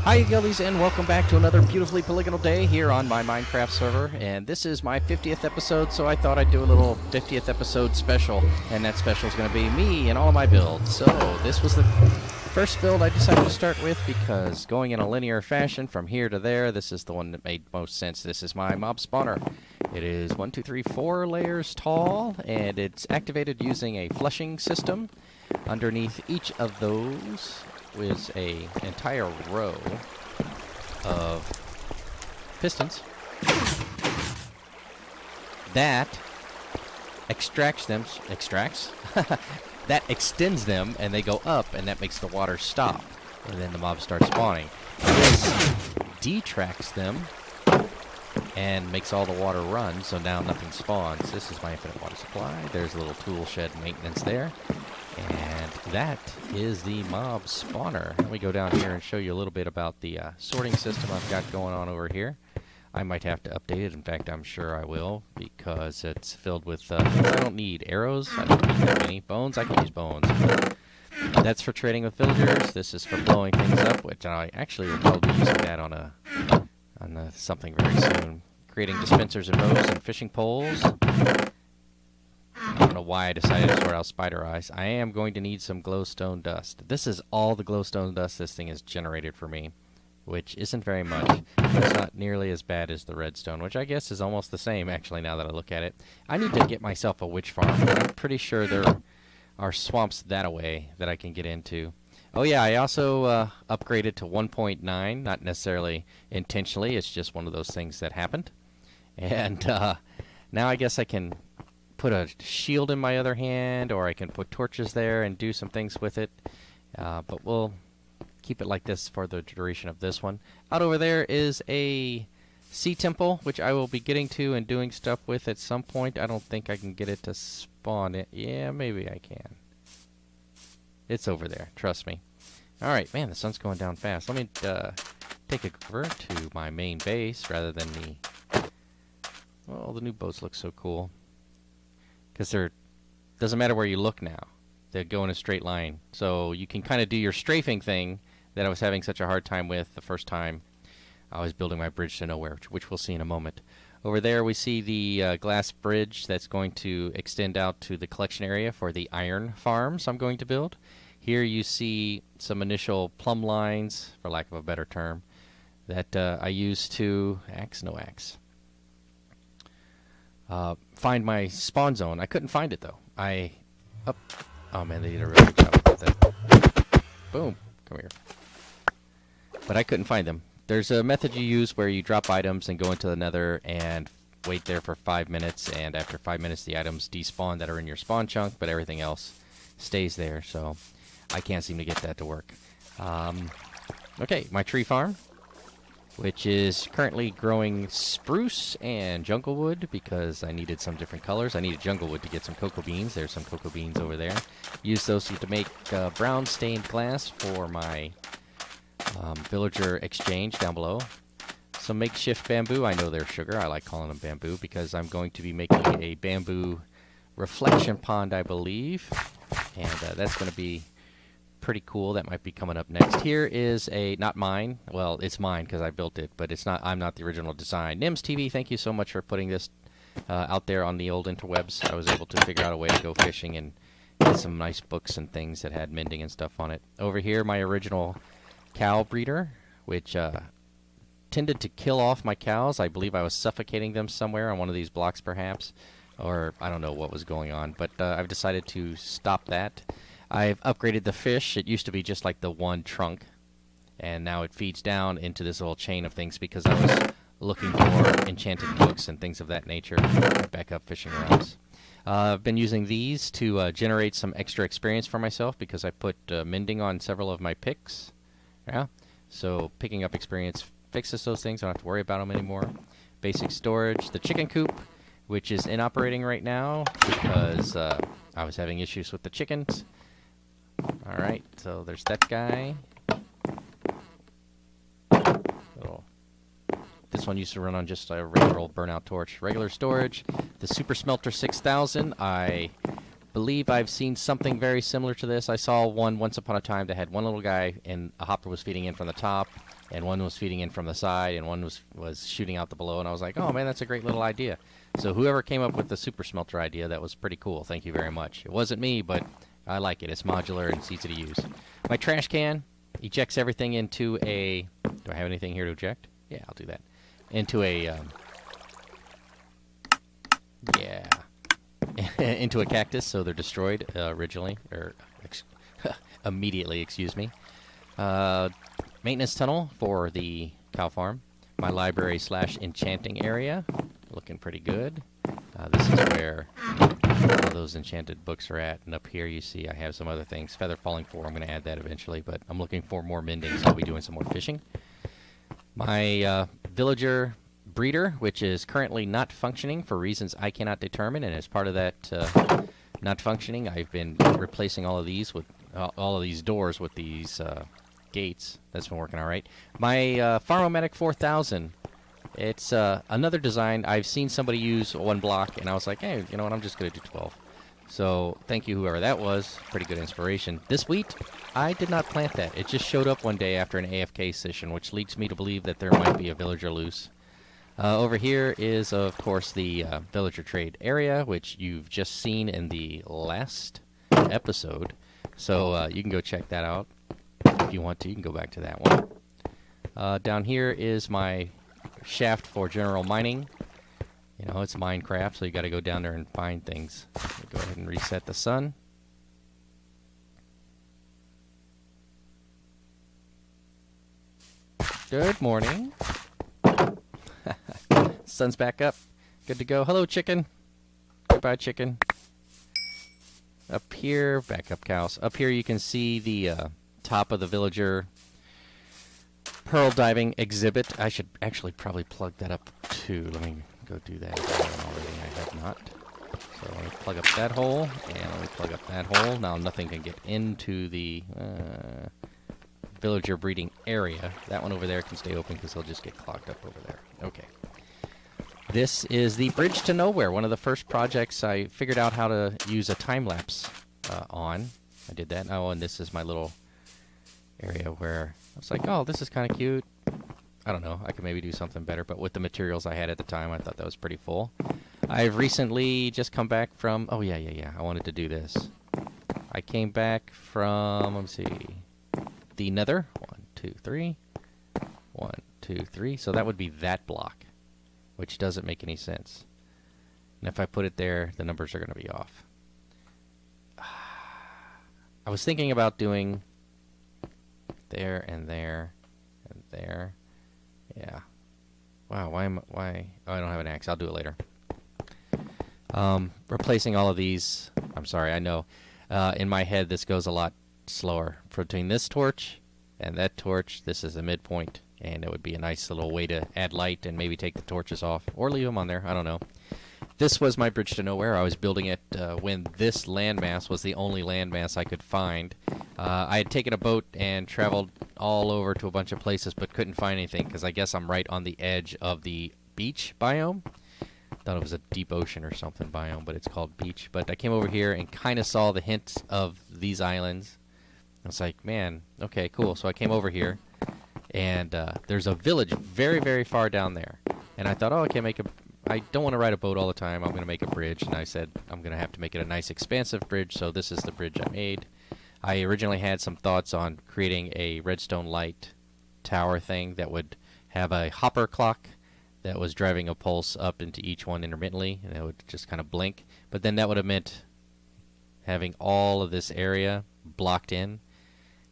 Hi Guildies, and welcome back to another beautifully polygonal day here on my Minecraft server. And this is my 50th episode, so I thought I'd do a little 50th episode special. And that special is going to be me and all of my builds. So this was the first build I decided to start with because going in a linear fashion from here to there, this is the one that made most sense. This is my mob spawner. It is 4 layers tall, and it's activated using a flushing system. Underneath each of those is an entire row of pistons that that extends them, and they go up, and that makes the water stop, and then the mobs start spawning. This detracts them and makes all the water run, so now nothing spawns. This is my infinite water supply. There's a little tool shed maintenance there. And that is the mob spawner. Let me go down here and show you a little bit about the sorting system I've got going on over here. I might have to update it. In fact, I'm sure I will, because it's filled with things I don't need. Arrows, I don't need that many. Bones, I can use bones. That's for trading with villagers. This is for blowing things up, which I actually will probably be using that on something very soon. Creating dispensers and bows and fishing poles. I don't know why I decided to sort out spider eyes. I am going to need some glowstone dust. This is all the glowstone dust this thing has generated for me, which isn't very much. It's not nearly as bad as the redstone, which I guess is almost the same, actually, now that I look at it. I need to get myself a witch farm. I'm pretty sure there are swamps that away that I can get into. Oh yeah, I also upgraded to 1.9, not necessarily intentionally. It's just one of those things that happened. And now I guess I can put a shield in my other hand, or I can put torches there and do some things with it. But we'll keep it like this for the duration of this one. Out over there is a sea temple, which I will be getting to and doing stuff with at some point. I don't think I can get it to spawn it. Yeah, maybe I can. It's over there, trust me. Alright, man, the sun's going down fast. Let me take it over to my main base rather than the... Well, the new boats look so cool. Because doesn't matter where you look now. They go in a straight line. So you can kind of do your strafing thing that I was having such a hard time with the first time I was building my bridge to nowhere, which we'll see in a moment. Over there we see the glass bridge that's going to extend out to the collection area for the iron farms I'm going to build. Here you see some initial plumb lines, for lack of a better term, that I use to find my spawn zone. I couldn't find it, though. Oh, man, they did a really good job with that. Boom. Come here. But I couldn't find them. There's a method you use where you drop items and go into the nether and wait there for 5 minutes, and after 5 minutes the items despawn that are in your spawn chunk, but everything else stays there, so I can't seem to get that to work. Okay, my tree farm, which is currently growing spruce and jungle wood because I needed some different colors. I needed jungle wood to get some cocoa beans. There's some cocoa beans over there. Use those to make brown stained glass for my villager exchange down below. Some makeshift bamboo. I know they're sugar. I like calling them bamboo because I'm going to be making a bamboo reflection pond, I believe. And that's going to be pretty cool. That might be coming up next. Here is not mine. Well, it's mine because I built it, but it's not. I'm not the original design. Nims TV, thank you so much for putting this out there on the old interwebs. I was able to figure out a way to go fishing and get some nice books and things that had mending and stuff on it. Over here, my original cow breeder, which tended to kill off my cows. I believe I was suffocating them somewhere on one of these blocks, perhaps, or I don't know what was going on, but I've decided to stop that. I've upgraded the fish. It used to be just like the one trunk, and now it feeds down into this little chain of things because I was looking for enchanted books and things of that nature. Back up fishing rods. I've been using these to generate some extra experience for myself because I put mending on several of my picks. Yeah, so picking up experience fixes those things. I don't have to worry about them anymore. Basic storage. The chicken coop, which is inoperating right now because I was having issues with the chickens. Alright, so there's that guy. This one used to run on just a regular old burnout torch. Regular storage. The Super Smelter 6000, I believe I've seen something very similar to this. I saw one once upon a time that had one little guy, and a hopper was feeding in from the top, and one was feeding in from the side, and one was shooting out the below, and I was like, oh man, that's a great little idea. So whoever came up with the super smelter idea, that was pretty cool. Thank you very much. It wasn't me, but I like it. It's modular and it's easy to use. My trash can ejects everything into a... Do I have anything here to eject? Yeah, I'll do that. Into a... yeah. into a cactus, so they're destroyed originally, or immediately, excuse me. Maintenance tunnel for the cow farm. My library / enchanting area, looking pretty good. This is where all those enchanted books are at, and up here you see I have some other things. Feather Falling 4, I'm going to add that eventually, but I'm looking for more mending, so I'll be doing some more fishing. My villager breeder, which is currently not functioning for reasons I cannot determine, and as part of that not functioning, I've been replacing all of these with all of these doors with these gates. That's been working all right. My Pharmomedic 4000, it's another design. I've seen somebody use one block, and I was like, hey, you know what, I'm just going to do 12. So thank you, whoever that was. Pretty good inspiration. This wheat, I did not plant that. It just showed up one day after an AFK session, which leads me to believe that there might be a villager loose. Over here is, of course, the villager trade area, which you've just seen in the last episode. So you can go check that out if you want to. You can go back to that one. Down here is my shaft for general mining. You know, it's Minecraft, so you got to go down there and find things. Go ahead and reset the sun. Good morning. Sun's back up. Good to go. Hello, chicken. Goodbye, chicken. Up here, back up, cows. Up here you can see the top of the villager pearl diving exhibit. I should actually probably plug that up too. Let me go do that if I haven't already. I have not. So let me plug up that hole, and let me plug up that hole. Now nothing can get into the villager breeding area. That one over there can stay open because he'll just get clogged up over there. Okay. This is the Bridge to Nowhere, one of the first projects I figured out how to use a time-lapse on. I did that. Oh, and this is my little area where I was like, oh, this is kind of cute. I don't know. I could maybe do something better, but with the materials I had at the time, I thought that was pretty full. I've recently just come back from... Oh, yeah. I wanted to do this. I came back from, let me see, the Nether. 1, 2, 3. 1, 2, 3. So that would be that block, which doesn't make any sense. And if I put it there, the numbers are going to be off. I was thinking about doing there and there and there. Yeah. Wow, why? Oh, I don't have an axe. I'll do it later. Replacing all of these. I'm sorry, I know. In my head, this goes a lot slower. Between this torch and that torch, this is the midpoint. And it would be a nice little way to add light and maybe take the torches off. Or leave them on there. I don't know. This was my Bridge to Nowhere. I was building it when this landmass was the only landmass I could find. I had taken a boat and traveled all over to a bunch of places but couldn't find anything because I guess I'm right on the edge of the beach biome. Thought it was a deep ocean or something biome, but it's called beach. But I came over here and kind of saw the hints of these islands. I was like, man, okay, cool. So I came over here. And there's a village very, very far down there. And I thought, oh, I don't want to ride a boat all the time. I'm going to make a bridge. And I said, I'm going to have to make it a nice, expansive bridge. So this is the bridge I made. I originally had some thoughts on creating a redstone light tower thing that would have a hopper clock that was driving a pulse up into each one intermittently. And it would just kind of blink. But then that would have meant having all of this area blocked in.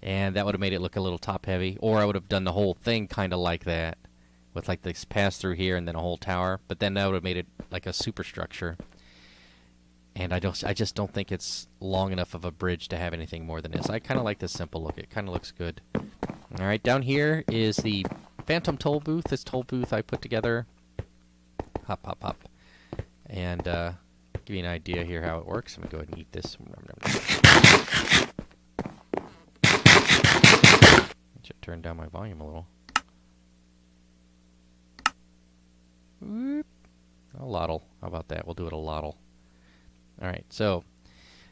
And that would have made it look a little top-heavy. Or I would have done the whole thing kind of like that, with like this pass-through here and then a whole tower. But then that would have made it like a superstructure. And I just don't think it's long enough of a bridge to have anything more than this. I kind of like this simple look. It kind of looks good. All right, down here is the Phantom Toll Booth. This toll booth I put together. Hop, hop, hop. And give you an idea here how it works. I'm going to go ahead and eat this. Should turn down my volume a little. Whoop. A lottle. How about that? We'll do it a lottle. Alright, so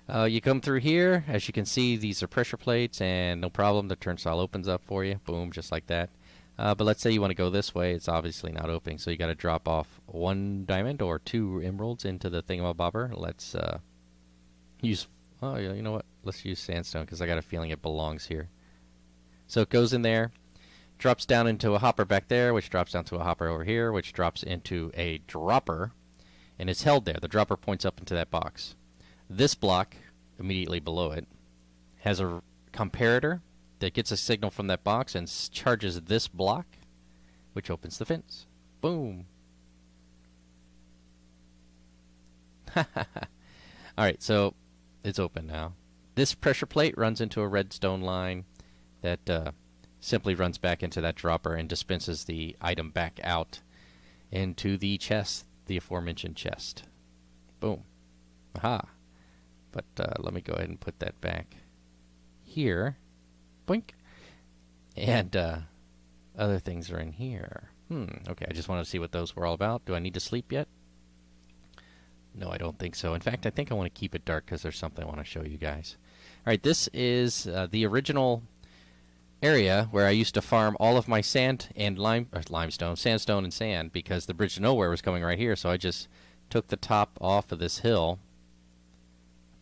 You come through here. As you can see, these are pressure plates, and no problem, the turnstile opens up for you. Boom, just like that. But let's say you want to go this way. It's obviously not opening, so you got to drop off 1 diamond or 2 emeralds into the thingamabobber. Let's use... Oh, yeah, you know what? Let's use sandstone, because I got a feeling it belongs here. So it goes in there, drops down into a hopper back there, which drops down to a hopper over here, which drops into a dropper, and it's held there. The dropper points up into that box. This block, immediately below it, has a comparator that gets a signal from that box and charges this block, which opens the fence. Boom. Alright, so it's open now. This pressure plate runs into a redstone line that simply runs back into that dropper and dispenses the item back out into the chest, the aforementioned chest. Boom. Aha. But let me go ahead and put that back here. Boink. And other things are in here. Okay, I just wanted to see what those were all about. Do I need to sleep yet? No, I don't think so. In fact, I think I want to keep it dark because there's something I want to show you guys. All right, this is the original area where I used to farm all of my sand and sandstone and sand, because the bridge to nowhere was coming right here. So I just took the top off of this hill,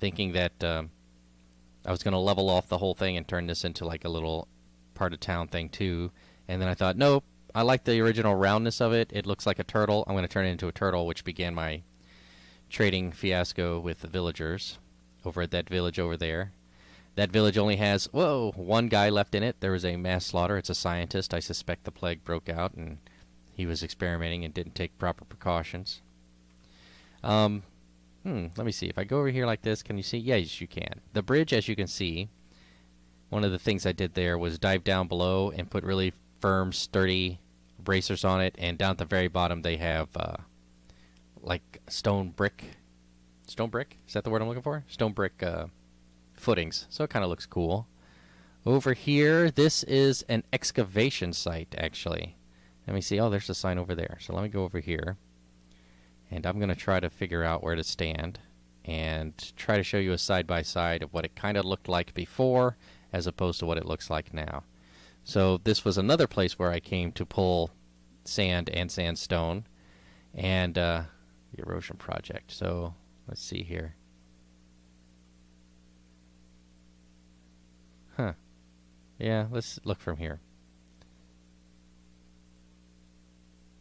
thinking that I was going to level off the whole thing and turn this into like a little part of town thing too. And then I thought, nope, I like the original roundness of it. It looks like a turtle. I'm going to turn it into a turtle, which began my trading fiasco with the villagers over at that village over there. That village only has, 1 guy left in it. There was a mass slaughter. It's a scientist. I suspect the plague broke out and he was experimenting and didn't take proper precautions. Let me see. If I go over here like this, can you see? Yes, you can. The bridge, as you can see, one of the things I did there was dive down below and put really firm, sturdy bracers on it. And down at the very bottom, they have like stone brick. Stone brick? Is that the word I'm looking for? Stone brick footings. So it kind of looks cool. Over here, this is an excavation site, actually. Let me see. Oh, there's a sign over there. So let me go over here. And I'm going to try to figure out where to stand and try to show you a side-by-side of what it kind of looked like before as opposed to what it looks like now. So this was another place where I came to pull sand and sandstone and the erosion project. So let's see here. Yeah, let's look from here.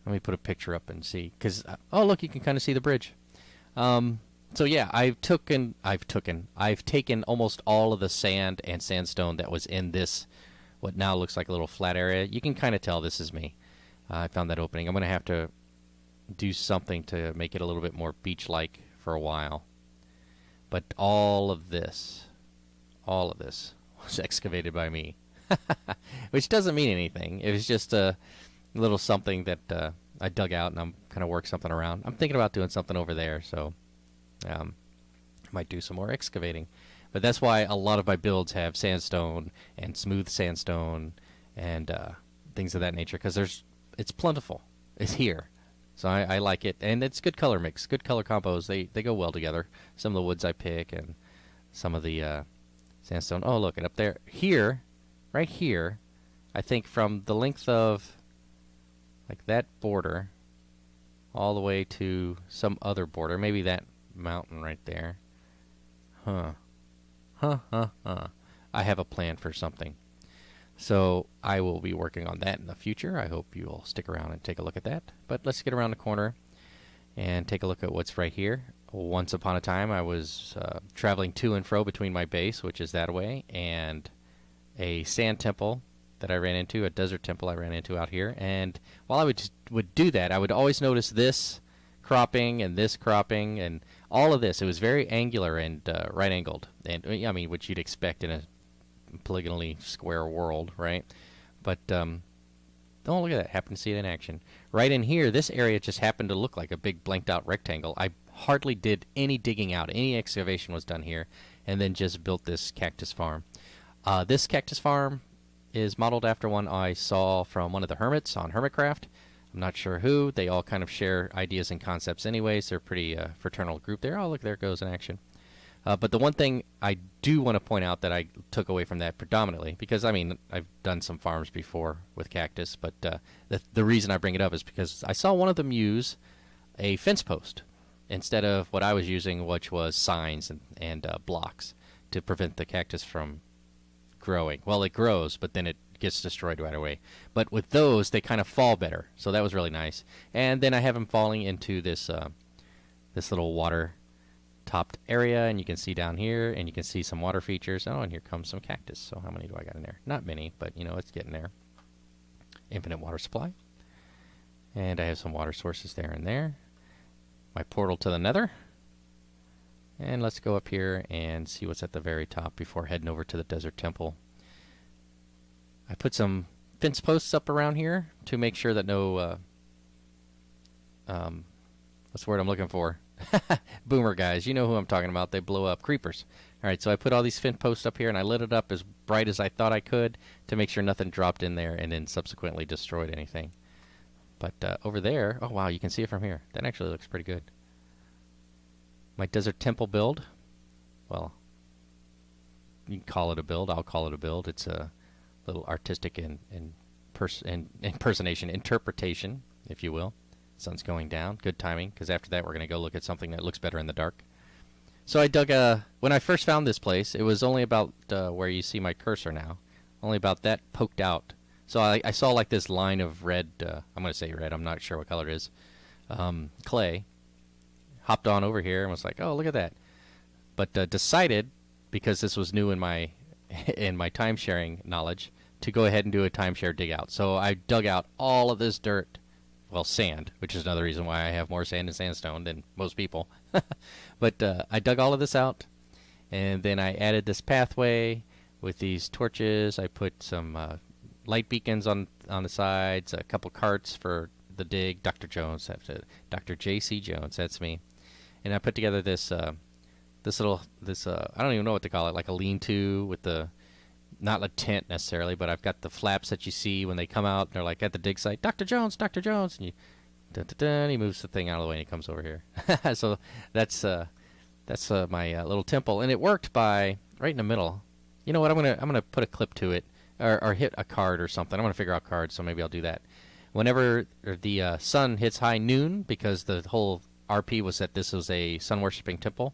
Let me put a picture up and see, because oh look, you can kind of see the bridge. So yeah, I've taken almost all of the sand and sandstone that was in this, what now looks like a little flat area. You can kind of tell this is me. I found that opening. I'm going to have to do something to make it a little bit more beach-like for a while. But all of this was excavated by me. Which doesn't mean anything. It was just a little something that I dug out and I'm kind of work something around. I'm thinking about doing something over there, so I might do some more excavating. But that's why a lot of my builds have sandstone and smooth sandstone and things of that nature, because it's plentiful. It's here. So I like it, and it's good color mix, good color combos. They go well together. Some of the woods I pick and some of the sandstone. Oh, look, and up there, here, right here, I think from the length of like that border all the way to some other border, maybe that mountain right there. I have a plan for something. So I will be working on that in the future. I hope you will stick around and take a look at that. But let's get around the corner and take a look at what's right here. Once upon a time, I was traveling to and fro between my base, which is that way, and a sand temple that I ran into, a desert temple I ran into out here. And while I would do that, I would always notice this cropping and all of this. It was very angular and right-angled, and I mean, which you'd expect in a polygonally square world, right? But oh, look at that! Happen to see it in action. Right in here, this area just happened to look like a big blanked-out rectangle. I hardly did any digging out. Any excavation was done here, and then just built this cactus farm. This cactus farm is modeled after one I saw from one of the hermits on Hermitcraft. I'm not sure who. They all kind of share ideas and concepts anyways. They're a pretty fraternal group there. Oh, look, there it goes in action. But the one thing I do want to point out that I took away from that predominantly, because I mean I've done some farms before with cactus, but the reason I bring it up is because I saw one of them use a fence post instead of what I was using, which was signs and blocks to prevent the cactus from growing. Well, it grows, but then it gets destroyed right away. But with those, they kind of fall better, so that was really nice. And then I have them falling into this this little water topped area, and you can see down here, and you can see some water features. Oh, and here comes some cactus. So how many do I got in there? Not many, but you know, it's getting there. Infinite water supply. And I have some water sources there and there. My portal to the nether. And let's go up here and see what's at the very top before heading over to the desert temple. I put some fence posts up around here to make sure that no what's the word I'm looking for? Boomer guys, you know who I'm talking about. They blow up creepers. Alright, so I put all these fence posts up here, and I lit it up as bright as I thought I could to make sure nothing dropped in there and then subsequently destroyed anything. But over there, oh wow, you can see it from here. That actually looks pretty good. My desert temple build, well, you can call it a build. I'll call it a build. It's a little artistic impersonation, interpretation, if you will. Sun's going down. Good timing, because after that we're going to go look at something that looks better in the dark. So I dug when I first found this place, it was only about where you see my cursor now. Only about that poked out. So I saw like this line of red, I'm going to say red, I'm not sure what color it is, clay. Hopped on over here and was like, oh, look at that. But decided, because this was new in my time-sharing knowledge, to go ahead and do a timeshare dig out. So I dug out all of this dirt, well, sand, which is another reason why I have more sand and sandstone than most people. But I dug all of this out, and then I added this pathway with these torches. I put some light beacons on the sides, a couple carts for the dig. Dr. Jones, Dr. J.C. Jones, that's me. And I put together this I don't even know what to call it, like a lean-to with the, not a tent necessarily, but I've got the flaps that you see when they come out, and they're like at the dig site, Dr. Jones, Dr. Jones, and you, and he moves the thing out of the way and he comes over here. So that's my little temple, and it worked by right in the middle. You know what? I'm gonna put a clip to it, or hit a card or something. I'm gonna figure out cards, so maybe I'll do that. Whenever the sun hits high noon, because the whole RP was that this was a sun-worshipping temple,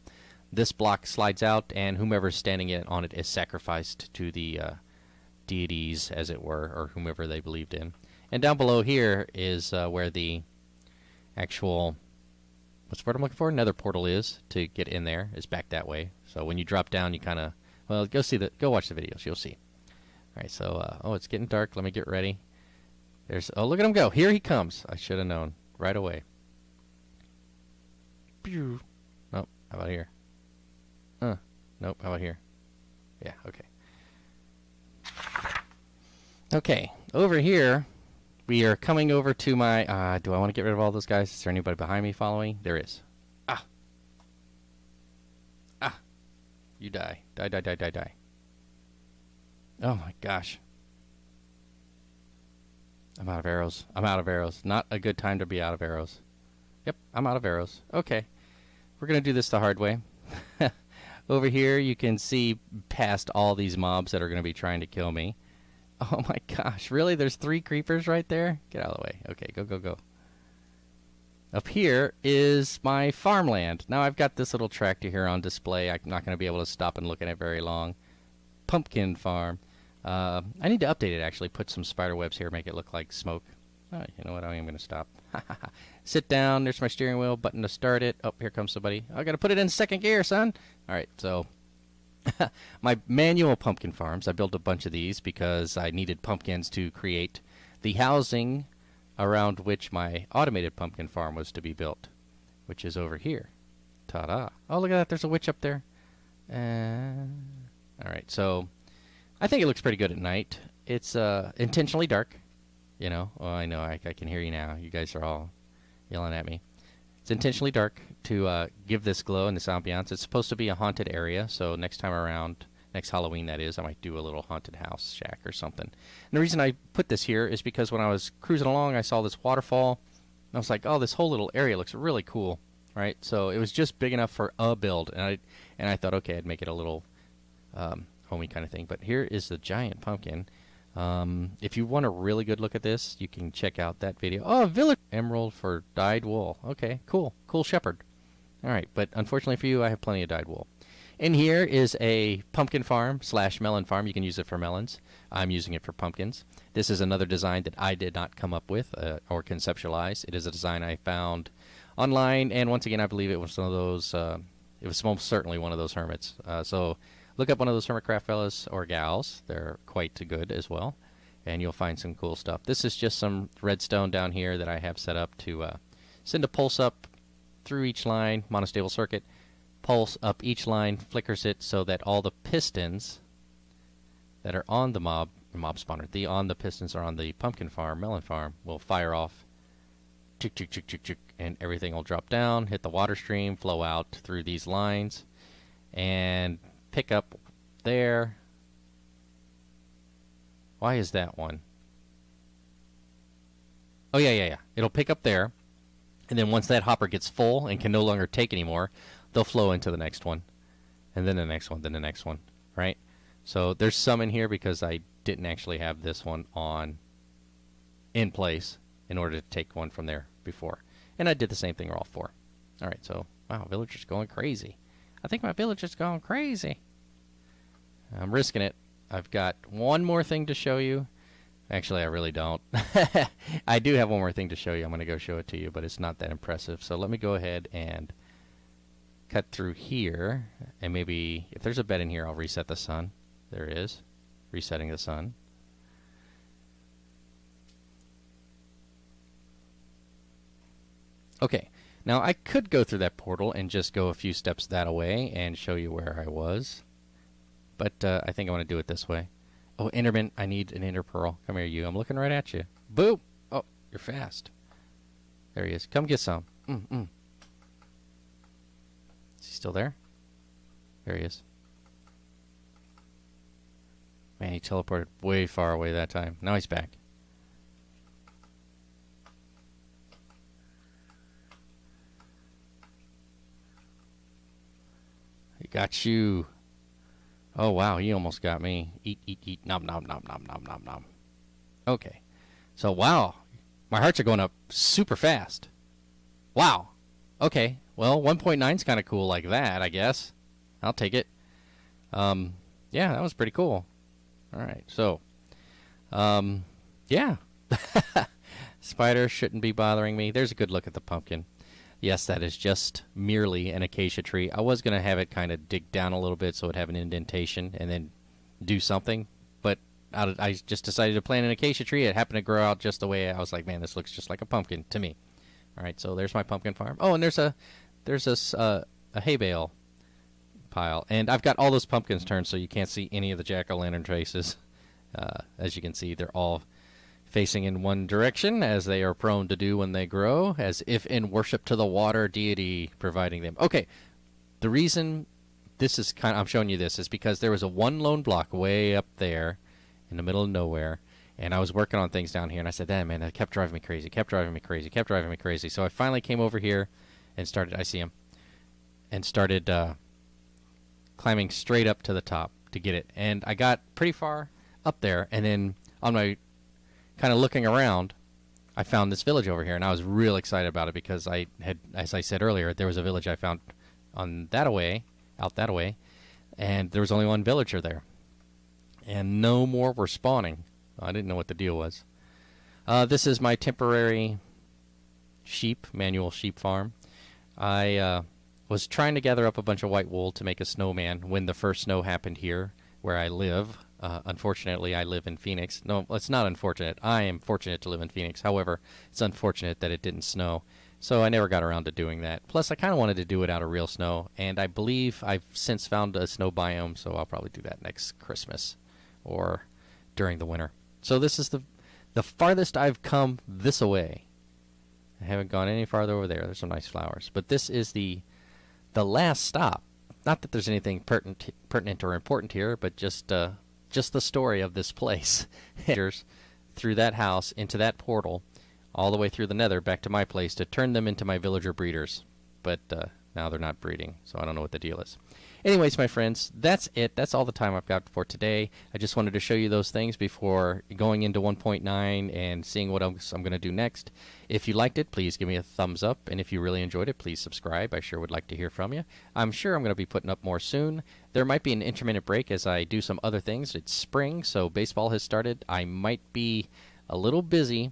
this block slides out, and whomever's standing on it is sacrificed to the deities, as it were, or whomever they believed in. And down below here is where the actual, what's the word I'm looking for? Nether portal is to get in there. Is back that way. So when you drop down, you kind of, well, go watch the videos. You'll see. All right. So oh, it's getting dark. Let me get ready. Oh, look at him go. Here he comes. I should have known right away. Pew. Nope. How about here? Nope. How about here? Yeah. Okay. Okay. Over here, we are coming over to my. Do I want to get rid of all those guys? Is there anybody behind me following? There is. You die. Die. Oh my gosh. I'm out of arrows. Not a good time to be out of arrows. Yep, I'm out of arrows. Okay. We're going to do this the hard way. Over here, you can see past all these mobs that are going to be trying to kill me. Oh my gosh. Really? There's 3 creepers right there? Get out of the way. Okay, go. Up here is my farmland. Now I've got this little tractor here on display. I'm not going to be able to stop and look at it very long. Pumpkin farm. I need to update it, actually. Put some spider webs here, make it look like smoke. Oh, you know what? I am going to stop. Sit down. There's my steering wheel. Button to start it. Oh, here comes somebody. I got to put it in second gear, son. All right, so my manual pumpkin farms. I built a bunch of these because I needed pumpkins to create the housing around which my automated pumpkin farm was to be built, which is over here. Ta-da. Oh, look at that. There's a witch up there. All right, so I think it looks pretty good at night. It's intentionally dark. You know, oh, I know, I can hear you now. You guys are all yelling at me. It's intentionally dark to give this glow and this ambiance. It's supposed to be a haunted area, so next time around, next Halloween that is, I might do a little haunted house shack or something. And the reason I put this here is because when I was cruising along, I saw this waterfall, and I was like, oh, this whole little area looks really cool right? So it was just big enough for a build, and I thought, okay, I'd make it a little homey kind of thing. But here is the giant pumpkin. If you want a really good look at this, you can check out that video. Oh, village emerald for dyed wool. Okay, cool. Cool shepherd. All right, but unfortunately for you, I have plenty of dyed wool. In here is a pumpkin farm / melon farm. You can use it for melons. I'm using it for pumpkins. This is another design that I did not come up with or conceptualize. It is a design I found online, and once again, I believe it was one of those. It was most certainly one of those hermits. So look up one of those hermitcraft fellas or gals. They're quite good as well, and you'll find some cool stuff. This is just some redstone down here that I have set up to send a pulse up through each line, monostable circuit. Pulse up each line, flickers it so that all the pistons that are on the mob spawner, the pistons are on the pumpkin farm, melon farm, will fire off, chick, chick, chick, chick, chick, and everything will drop down, hit the water stream, flow out through these lines, and pick up there. Why is that one? Oh, yeah. It'll pick up there, and then once that hopper gets full and can no longer take anymore, they'll flow into the next one, and then the next one, then the next one, right? So there's some in here because I didn't actually have this one in place in order to take one from there before. And I did the same thing for all 4. All right, so, wow, villager's going crazy. I think my villager's going crazy. I'm risking it. I've got one more thing to show you. Actually, I really don't. I do have one more thing to show you. I'm going to go show it to you, but it's not that impressive. So let me go ahead and cut through here, and maybe if there's a bed in here, I'll reset the sun. There is. Resetting the sun. Okay, now I could go through that portal and just go a few steps that away and show you where I was, but I think I want to do it this way. Oh, Enderman, I need an Ender Pearl. Come here, you. I'm looking right at you. Boop! Oh, you're fast. There he is. Come get some. Is he still there? There he is. Man, he teleported way far away that time. Now he's back. He got you. Oh, wow, he almost got me. Eat, eat, eat. Nom, nom, nom, nom, nom, nom, nom. Okay. So, wow. My hearts are going up super fast. Wow. Okay. Well, 1.9 is kind of cool like that, I guess. I'll take it. Yeah, that was pretty cool. All right. So, yeah. Spider shouldn't be bothering me. There's a good look at the pumpkin. Yes, that is just merely an acacia tree. I was going to have it kind of dig down a little bit so it'd have an indentation and then do something, but I just decided to plant an acacia tree. It happened to grow out just the way I was like, man, this looks just like a pumpkin to me. All right, so there's my pumpkin farm. Oh, and there's a hay bale pile, and I've got all those pumpkins turned so you can't see any of the jack-o'-lantern faces. As you can see, they're all facing in one direction, as they are prone to do when they grow, as if in worship to the water deity providing them. Okay, the reason this is I'm showing you this is because there was a one lone block way up there in the middle of nowhere, and I was working on things down here, and I said, man, that kept driving me crazy, kept driving me crazy, kept driving me crazy. So I finally came over here and started, I see him, and started climbing straight up to the top to get it. And I got pretty far up there, and then on my kind of looking around, I found this village over here, and I was real excited about it because I had, as I said earlier, there was a village I found on that away, out that way, and there was only one villager there, and no more were spawning. I didn't know what the deal was. This is my temporary manual sheep farm. I was trying to gather up a bunch of white wool to make a snowman when the first snow happened here where I live. Unfortunately, I live in Phoenix. No, it's not unfortunate. I am fortunate to live in Phoenix. However, it's unfortunate that it didn't snow. So I never got around to doing that. Plus, I kind of wanted to do it out of real snow. And I believe I've since found a snow biome, so I'll probably do that next Christmas or during the winter. So this is the farthest I've come this away. I haven't gone any farther over there. There's some nice flowers. But this is the last stop. Not that there's anything pertinent or important here, but just the story of this place. Through that house, into that portal, all the way through the nether, back to my place, to turn them into my villager breeders. but now they're not breeding, so I don't know what the deal is. Anyways, my friends, that's it. That's all the time I've got for today. I just wanted to show you those things before going into 1.9 and seeing what else I'm going to do next. If you liked it, please give me a thumbs up, and if you really enjoyed it, please subscribe. I sure would like to hear from you. I'm sure I'm going to be putting up more soon. There might be an intermittent break as I do some other things. It's spring, so baseball has started. I might be a little busy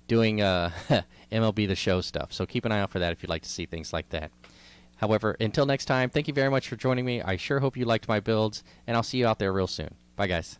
doing MLB The Show stuff, so keep an eye out for that if you'd like to see things like that. However, until next time, thank you very much for joining me. I sure hope you liked my builds, and I'll see you out there real soon. Bye, guys.